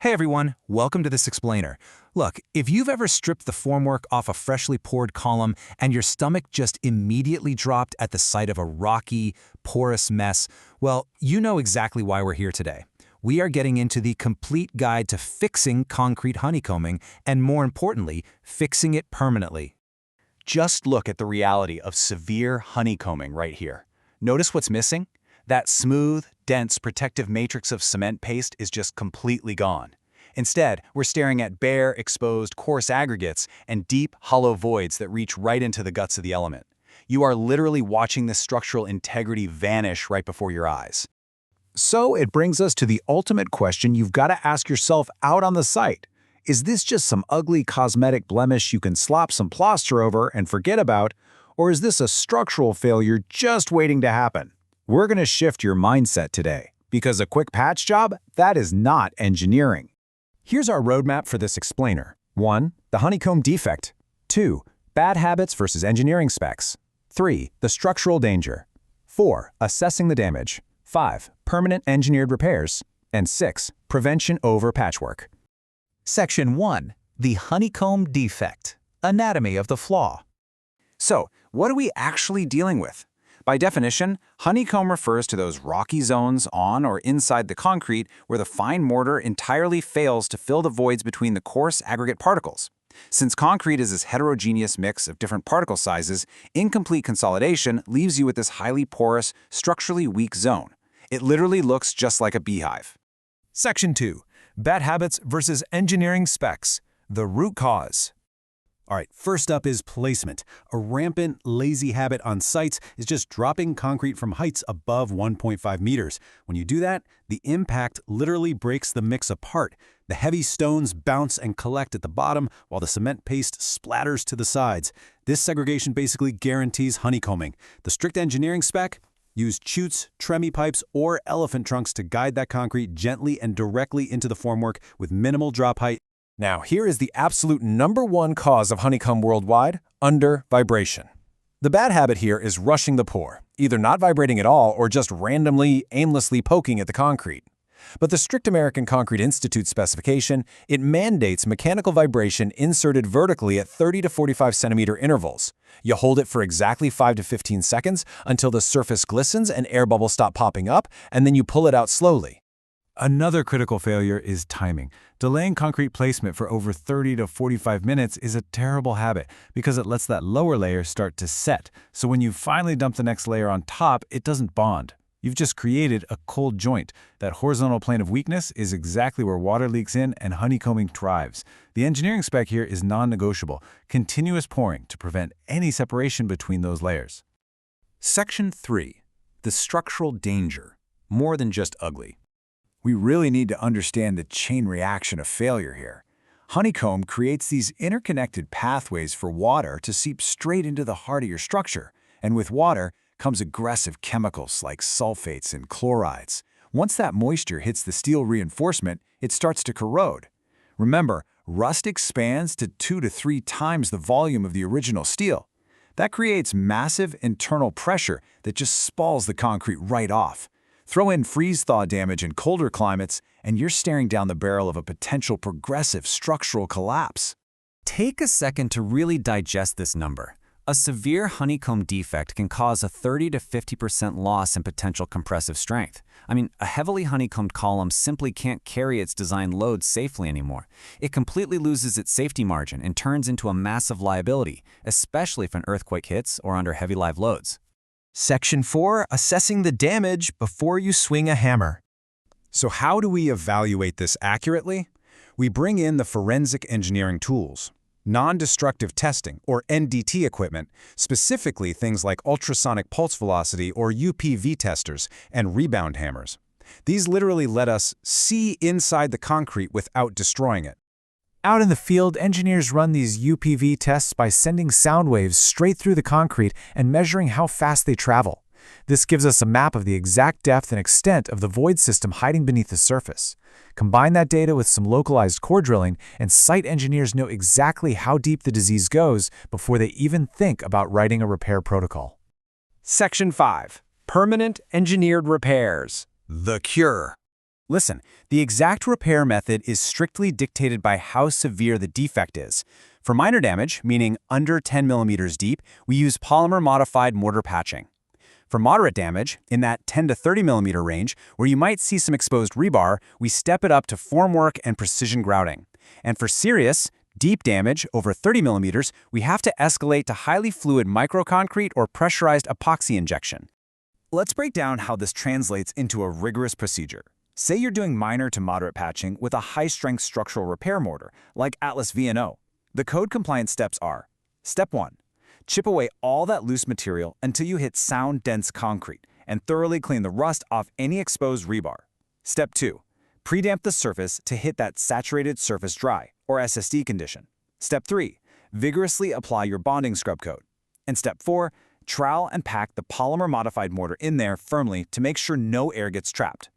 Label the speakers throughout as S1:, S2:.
S1: Hey everyone, welcome to this explainer. Look, if you've ever stripped the formwork off a freshly poured column and your stomach just immediately dropped at the sight of a rocky, porous mess, well, you know exactly why we're here today. We are getting into the complete guide to fixing concrete honeycombing and, more importantly, fixing it permanently. Just look at the reality of severe honeycombing right here. Notice what's missing? That smooth, dense protective matrix of cement paste is just completely gone. Instead, we're staring at bare, exposed, coarse aggregates and deep, hollow voids that reach right into the guts of the element. You are literally watching this structural integrity vanish right before your eyes.
S2: So it brings us to the ultimate question you've got to ask yourself out on the site. Is this just some ugly cosmetic blemish you can slap some plaster over and forget about, or is this a structural failure just waiting to happen? We're going to shift your mindset today, because a quick patch job, that is not engineering. Here's our roadmap for this explainer. 1. The honeycomb defect. 2. Bad habits versus engineering specs. 3. The structural danger. 4. Assessing the damage. 5. Permanent engineered repairs. And 6. Prevention over patchwork.
S1: Section 1. The honeycomb defect. Anatomy of the flaw. So, what are we actually dealing with? By definition, honeycomb refers to those rocky zones on or inside the concrete where the fine mortar entirely fails to fill the voids between the coarse aggregate particles. Since concrete is this heterogeneous mix of different particle sizes, incomplete consolidation leaves you with this highly porous, structurally weak zone. It literally looks just like a beehive.
S3: Section 2. Bad habits versus engineering specs. The root cause. All right, first up is placement. A rampant, lazy habit on sites is just dropping concrete from heights above 1.5 meters. When you do that, the impact literally breaks the mix apart. The heavy stones bounce and collect at the bottom, while the cement paste splatters to the sides. This segregation basically guarantees honeycombing. The strict engineering spec? Use chutes, tremie pipes, or elephant trunks to guide that concrete gently and directly into the formwork with minimal drop height.
S2: Now, here is the absolute #1 cause of honeycomb worldwide: under vibration. The bad habit here is rushing the pour, either not vibrating at all or just randomly, aimlessly poking at the concrete. But the strict American Concrete Institute specification, it mandates mechanical vibration inserted vertically at 30 to 45 centimeter intervals. You hold it for exactly 5 to 15 seconds until the surface glistens and air bubbles stop popping up, and then you pull it out slowly.
S3: Another critical failure is timing. Delaying concrete placement for over 30 to 45 minutes is a terrible habit because it lets that lower layer start to set. So when you finally dump the next layer on top, it doesn't bond. You've just created a cold joint. That horizontal plane of weakness is exactly where water leaks in and honeycombing thrives. The engineering spec here is non-negotiable: continuous pouring to prevent any separation between those layers.
S1: Section 3. The structural danger. More than just ugly. We really need to understand the chain reaction of failure here. Honeycomb creates these interconnected pathways for water to seep straight into the heart of your structure, and with water comes aggressive chemicals like sulfates and chlorides. Once that moisture hits the steel reinforcement, it starts to corrode. Remember, rust expands to 2 to 3 times the volume of the original steel. That creates massive internal pressure that just spalls the concrete right off. Throw in freeze-thaw damage in colder climates, and you're staring down the barrel of a potential progressive structural collapse. Take a second to really digest this number. A severe honeycomb defect can cause a 30 to 50% loss in potential compressive strength. I mean, a heavily honeycombed column simply can't carry its design load safely anymore. It completely loses its safety margin and turns into a massive liability, especially if an earthquake hits or under heavy live loads.
S4: Section 4. Assessing the damage before you swing a hammer.
S2: So how do we evaluate this accurately? We bring in the forensic engineering tools. Non-destructive testing, or NDT equipment, specifically things like ultrasonic pulse velocity or UPV testers and rebound hammers. These literally let us see inside the concrete without destroying it.
S3: Out in the field, engineers run these UPV tests by sending sound waves straight through the concrete and measuring how fast they travel. This gives us a map of the exact depth and extent of the void system hiding beneath the surface. Combine that data with some localized core drilling, and site engineers know exactly how deep the disease goes before they even think about writing a repair protocol.
S4: Section 5. Permanent engineered repairs.
S1: The cure.
S2: Listen, the exact repair method is strictly dictated by how severe the defect is. For minor damage, meaning under 10 millimeters deep, we use polymer-modified mortar patching. For moderate damage, in that 10 to 30 millimeter range, where you might see some exposed rebar, we step it up to formwork and precision grouting. And for serious, deep damage, over 30 millimeters, we have to escalate to highly fluid microconcrete or pressurized epoxy injection. Let's break down how this translates into a rigorous procedure. Say you're doing minor to moderate patching with a high-strength structural repair mortar, like Atlas V&O. The code-compliant steps are: Step 1. Chip away all that loose material until you hit sound, dense concrete, and thoroughly clean the rust off any exposed rebar. Step 2. Pre-damp the surface to hit that saturated surface dry, or SSD condition. Step 3. Vigorously apply your bonding scrub coat. And Step 4. Trowel and pack the polymer-modified mortar in there firmly to make sure no air gets trapped.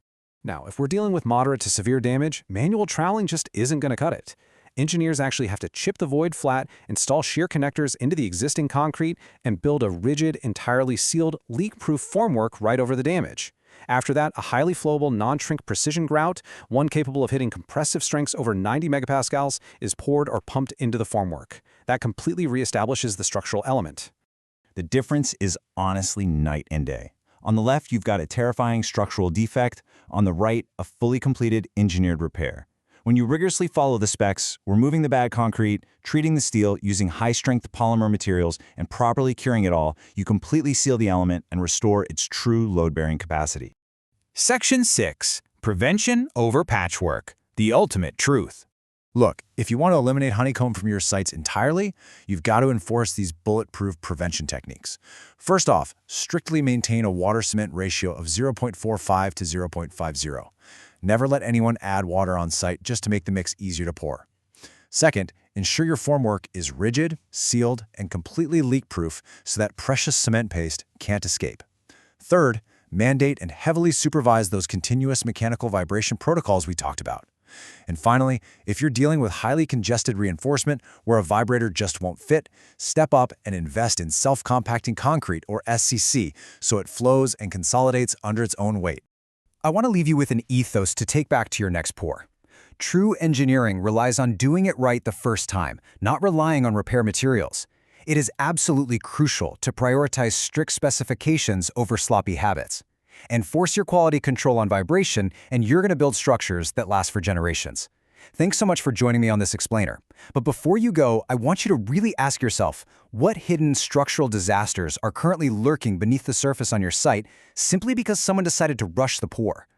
S3: Now, if we're dealing with moderate to severe damage, manual troweling just isn't going to cut it. Engineers actually have to chip the void flat, install shear connectors into the existing concrete, and build a rigid, entirely sealed, leak-proof formwork right over the damage. After that, a highly flowable, non-shrink precision grout, one capable of hitting compressive strengths over 90 megapascals, is poured or pumped into the formwork. That completely reestablishes the structural element.
S1: The difference is honestly night and day. On the left, you've got a terrifying structural defect. On the right, a fully completed engineered repair. When you rigorously follow the specs, removing the bad concrete, treating the steel using high-strength polymer materials, and properly curing it all, you completely seal the element and restore its true load-bearing capacity.
S2: Section 6. Prevention over patchwork. The ultimate truth. Look, if you want to eliminate honeycomb from your sites entirely, you've got to enforce these bulletproof prevention techniques. First off, strictly maintain a water-cement ratio of 0.45 to 0.50. Never let anyone add water on site just to make the mix easier to pour. Second, ensure your formwork is rigid, sealed, and completely leak-proof so that precious cement paste can't escape. Third, mandate and heavily supervise those continuous mechanical vibration protocols we talked about. And finally, if you're dealing with highly congested reinforcement where a vibrator just won't fit, step up and invest in self-compacting concrete, or SCC, so it flows and consolidates under its own weight. I want to leave you with an ethos to take back to your next pour. True engineering relies on doing it right the first time, not relying on repair materials. It is absolutely crucial to prioritize strict specifications over sloppy habits. Enforce your quality control on vibration, and you're going to build structures that last for generations. Thanks so much for joining me on this explainer. But before you go, I want you to really ask yourself, what hidden structural disasters are currently lurking beneath the surface on your site simply because someone decided to rush the pour?